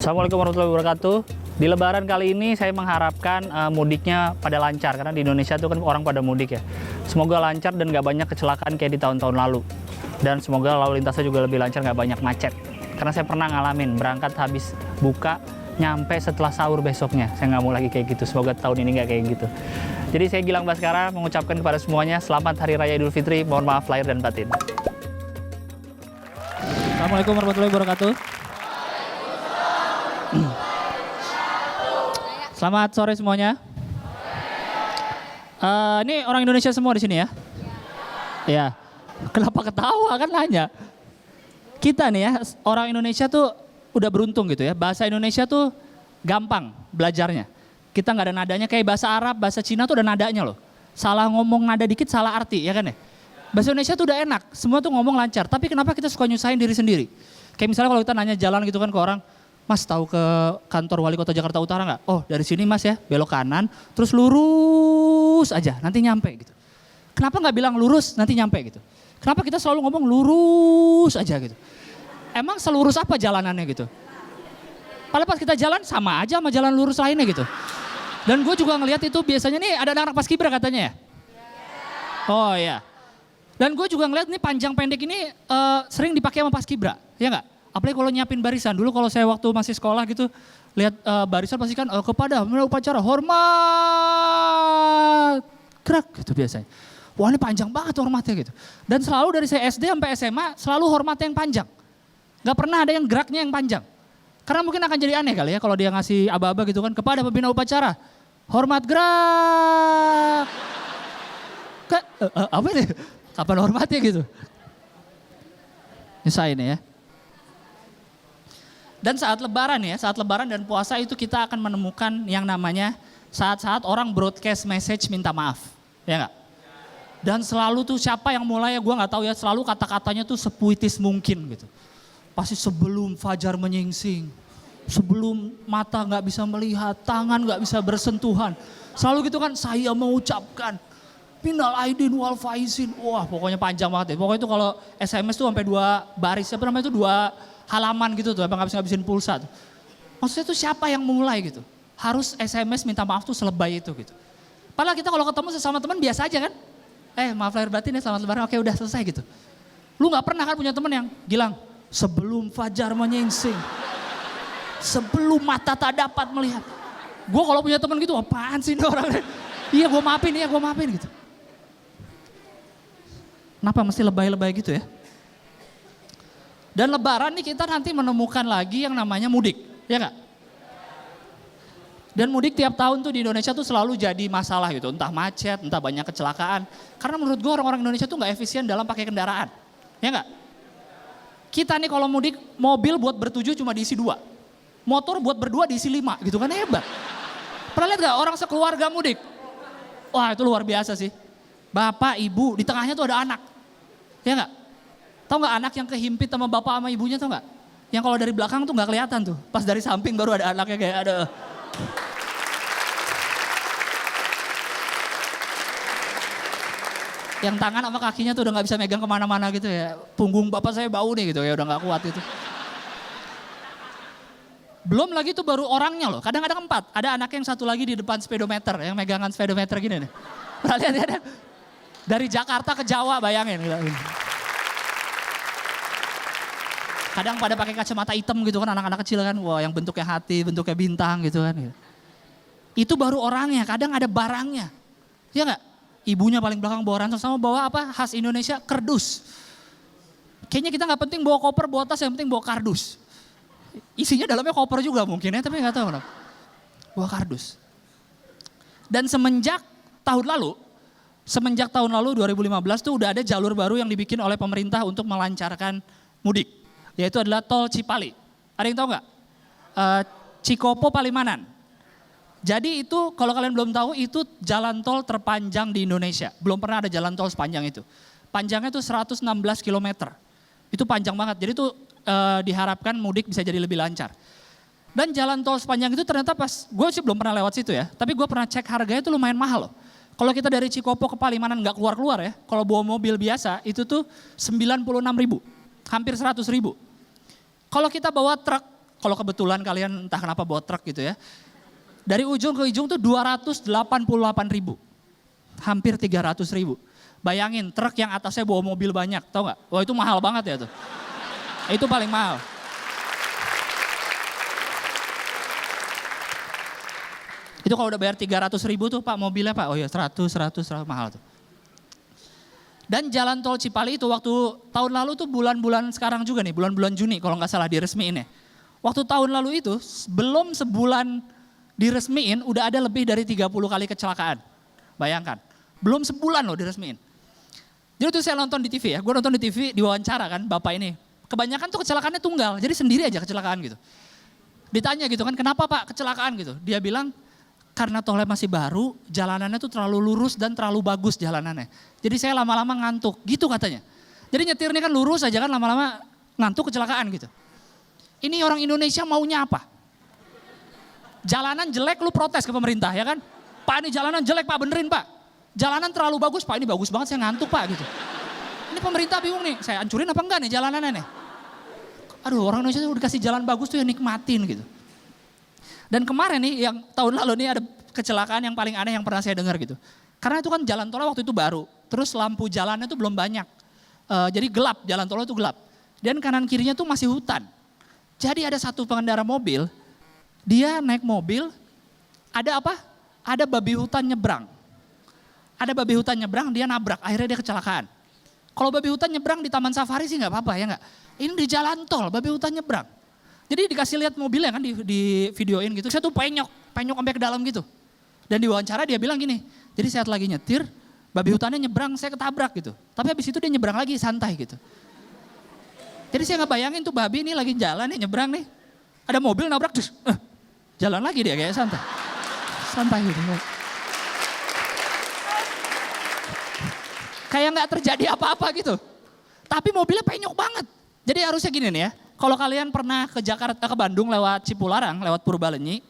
Assalamualaikum warahmatullahi wabarakatuh. Di Lebaran kali ini saya mengharapkan mudiknya pada lancar, karena di Indonesia itu kan orang pada mudik ya. Semoga lancar dan nggak banyak kecelakaan kayak di tahun-tahun lalu. Dan semoga lalu lintasnya juga lebih lancar, nggak banyak macet. Karena saya pernah ngalamin berangkat habis buka, nyampe setelah sahur besoknya. Saya nggak mau lagi kayak gitu. Semoga tahun ini nggak kayak gitu. Jadi saya Gilang Baskara mengucapkan kepada semuanya selamat Hari Raya Idul Fitri. Mohon maaf lahir dan batin. Assalamualaikum warahmatullahi wabarakatuh. Selamat sore semuanya. Ini orang Indonesia semua di sini ya? Ya. Kenapa ketawa kan nanya? Kita nih ya, orang Indonesia tuh udah beruntung gitu ya. Bahasa Indonesia tuh gampang belajarnya. Kita nggak ada nadanya, kayak bahasa Arab, bahasa Cina tuh ada nadanya loh. Salah ngomong nada dikit salah arti, ya kan ya? Bahasa Indonesia tuh udah enak, semua tuh ngomong lancar. Tapi kenapa kita suka nyusahin diri sendiri? Kayak misalnya kalau kita nanya jalan gitu kan ke orang, Mas tahu ke kantor wali kota Jakarta Utara nggak? Oh dari sini Mas ya, belok kanan, terus lurus aja, nanti nyampe gitu. Kenapa nggak bilang lurus, nanti nyampe gitu? Kenapa kita selalu ngomong lurus aja gitu? Emang selurus apa jalanannya gitu? Padahal pas kita jalan sama aja sama jalan lurus lainnya gitu. Dan gue juga ngelihat itu biasanya nih ada anak paskibra katanya ya? Oh iya. Dan gue juga ngeliat nih panjang pendek ini sering dipakai sama paskibra, ya nggak? Apalagi kalau nyiapin barisan. Dulu kalau saya waktu masih sekolah gitu, lihat barisan pasti kan kepada upacara hormat, gerak gitu biasanya. Wah ini panjang banget hormatnya gitu. Dan selalu dari saya SD sampai SMA selalu hormatnya yang panjang. Gak pernah ada yang geraknya yang panjang. Karena mungkin akan jadi aneh kali ya kalau dia ngasih aba-aba gitu kan, kepada pembina upacara, hormat gerak. Apa ini? Kapan hormatnya gitu? Nyusahin ya. Dan saat lebaran ya, saat lebaran dan puasa itu kita akan menemukan yang namanya saat-saat orang broadcast message minta maaf. Ya enggak? Dan selalu tuh siapa yang mulai ya gue gak tahu ya, selalu kata-katanya tuh sepuitis mungkin gitu. Pasti sebelum fajar menyingsing, sebelum mata gak bisa melihat, tangan gak bisa bersentuhan. Selalu gitu kan, saya mengucapkan minal aidin wal faizin. Wah pokoknya panjang banget ya. Pokoknya itu kalau SMS tuh sampai 2 baris, apa namanya itu 2 halaman gitu tuh, sampai ngabisin pulsa tuh. Maksudnya tuh siapa yang mulai gitu. Harus SMS minta maaf tuh selebay itu gitu. Padahal kita kalau ketemu sesama teman biasa aja kan. Maaf lahir batin ya, selamat lebaran, oke udah selesai gitu. Lu gak pernah kan punya teman yang Gilang, sebelum fajar menyingsing, sebelum mata tak dapat melihat. Gue kalau punya teman gitu, apaan sih ini orang? Iya gue maafin gitu. Kenapa mesti lebay-lebay gitu ya? Dan lebaran nih kita nanti menemukan lagi yang namanya mudik, ya gak? Dan mudik tiap tahun tuh di Indonesia tuh selalu jadi masalah gitu, entah macet, entah banyak kecelakaan. Karena menurut gue orang-orang Indonesia tuh gak efisien dalam pakai kendaraan, ya gak? Kita nih kalau mudik, mobil buat bertujuh cuma diisi 2. Motor buat berdua diisi 5 gitu kan, hebat. Pernah lihat gak orang sekeluarga mudik? Wah itu luar biasa sih. Bapak, ibu, di tengahnya tuh ada anak. Ya gak? Tahu gak anak yang kehimpit sama bapak sama ibunya tau gak? Yang kalau dari belakang tuh gak kelihatan tuh. Pas dari samping baru ada anaknya kayak ada. Yang tangan sama kakinya tuh udah gak bisa megang kemana-mana gitu ya. Punggung bapak saya bau nih gitu ya, udah gak kuat gitu. Belum lagi tuh baru orangnya loh, kadang-kadang 4. Ada anak yang satu lagi di depan speedometer, yang megangan speedometer gini nih. Pernah lihat ya? Dari Jakarta ke Jawa bayangin. Gitu. Kadang pada pakai kacamata hitam gitu kan, anak-anak kecil kan, wah yang bentuknya hati, bentuknya bintang gitu kan. Itu baru orangnya, kadang ada barangnya. Ya nggak? Ibunya paling belakang bawa ransel, sama bawa apa? Khas Indonesia, kerdus. Kayaknya kita nggak penting bawa koper, bawa tas, yang penting bawa kardus. Isinya dalamnya koper juga mungkin ya, tapi nggak tahu kenapa. Bawa kardus. Dan semenjak tahun lalu 2015 tuh udah ada jalur baru yang dibikin oleh pemerintah untuk melancarkan mudik. Yaitu adalah tol Cipali. Ada yang tahu nggak? Cikopo Palimanan. Jadi itu kalau kalian belum tahu itu jalan tol terpanjang di Indonesia. Belum pernah ada jalan tol sepanjang itu. Panjangnya itu 116 km. Itu panjang banget. Jadi itu diharapkan mudik bisa jadi lebih lancar. Dan jalan tol sepanjang itu ternyata gue sih belum pernah lewat situ ya. Tapi gue pernah cek harganya itu lumayan mahal loh. Kalau kita dari Cikopo ke Palimanan nggak keluar-keluar ya. Kalau bawa mobil biasa itu tuh 96.000. Hampir 100.000. Kalau kita bawa truk Kalau kebetulan kalian entah kenapa bawa truk gitu ya. Dari ujung ke ujung tuh 288.000. Hampir 300.000. Bayangin truk yang atasnya bawa mobil banyak, tau gak? Wah itu mahal banget ya tuh. Itu paling mahal. Itu kalau udah bayar 300.000 tuh Pak mobilnya Pak, oh ya 100 mahal tuh. Dan jalan tol Cipali itu waktu tahun lalu tuh bulan-bulan sekarang juga nih, bulan-bulan Juni kalau nggak salah diresmiin ya. Waktu tahun lalu itu belum sebulan diresmiin udah ada lebih dari 30 kali kecelakaan. Bayangkan, belum sebulan loh diresmiin. Jadi tuh saya nonton di TV ya, gue nonton di TV diwawancara kan bapak ini. Kebanyakan tuh kecelakaannya tunggal, jadi sendiri aja kecelakaan gitu. Ditanya gitu kan, kenapa Pak kecelakaan gitu? Dia bilang, karena tolnya masih baru, jalanannya tuh terlalu lurus dan terlalu bagus jalanannya. Jadi saya lama-lama ngantuk, gitu katanya. Jadi nyetirnya kan lurus aja kan lama-lama ngantuk kecelakaan gitu. Ini orang Indonesia maunya apa? Jalanan jelek lu protes ke pemerintah ya kan? Pak ini jalanan jelek Pak, benerin Pak. Jalanan terlalu bagus Pak, ini bagus banget saya ngantuk Pak gitu. Ini pemerintah bingung nih, saya hancurin apa enggak nih jalanannya nih? Aduh orang Indonesia udah dikasih jalan bagus tuh ya nikmatin gitu. Dan kemarin nih yang tahun lalu nih ada kecelakaan yang paling aneh yang pernah saya dengar gitu. Karena itu kan jalan tolnya waktu itu baru, terus lampu jalannya tuh belum banyak. Jadi gelap, jalan tolnya tuh gelap. Dan kanan kirinya tuh masih hutan. Jadi ada satu pengendara mobil, dia naik mobil, ada apa? Ada babi hutan nyebrang. Ada babi hutan nyebrang, dia nabrak, akhirnya dia kecelakaan. Kalau babi hutan nyebrang di taman safari sih nggak apa-apa ya nggak. Ini di jalan tol, babi hutan nyebrang. Jadi dikasih lihat mobilnya kan di videoin gitu. Saya tuh penyok sampai ke dalam gitu. Dan di wawancara dia bilang gini, jadi saya lagi nyetir, babi hutannya nyebrang, saya ketabrak gitu. Tapi habis itu dia nyebrang lagi santai gitu. Jadi saya nggak bayangin tuh babi ini lagi jalan nih nyebrang nih. Ada mobil nabrak, jalan lagi dia kayak santai. Santai gitu. Kayak nggak terjadi apa-apa gitu. Tapi mobilnya penyok banget. Jadi harusnya gini nih ya. Kalau kalian pernah ke Jakarta, ke Bandung lewat Cipularang, lewat Purbalenyi,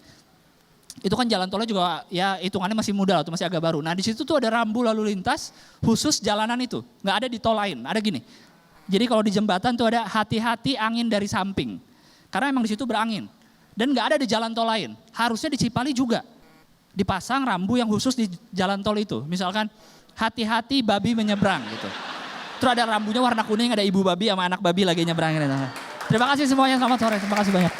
itu kan jalan tolnya juga ya hitungannya masih muda atau masih agak baru. Nah di situ tuh ada rambu lalu lintas khusus jalanan itu, nggak ada di tol lain, ada gini. Jadi kalau di jembatan tuh ada hati-hati angin dari samping, karena emang di situ berangin. Dan nggak ada di jalan tol lain, harusnya di Cipali juga dipasang rambu yang khusus di jalan tol itu. Misalkan hati-hati babi menyeberang gitu. Terus ada rambunya warna kuning, ada ibu babi sama anak babi lagi nyebrangin. Terima kasih semuanya, selamat sore, terima kasih banyak.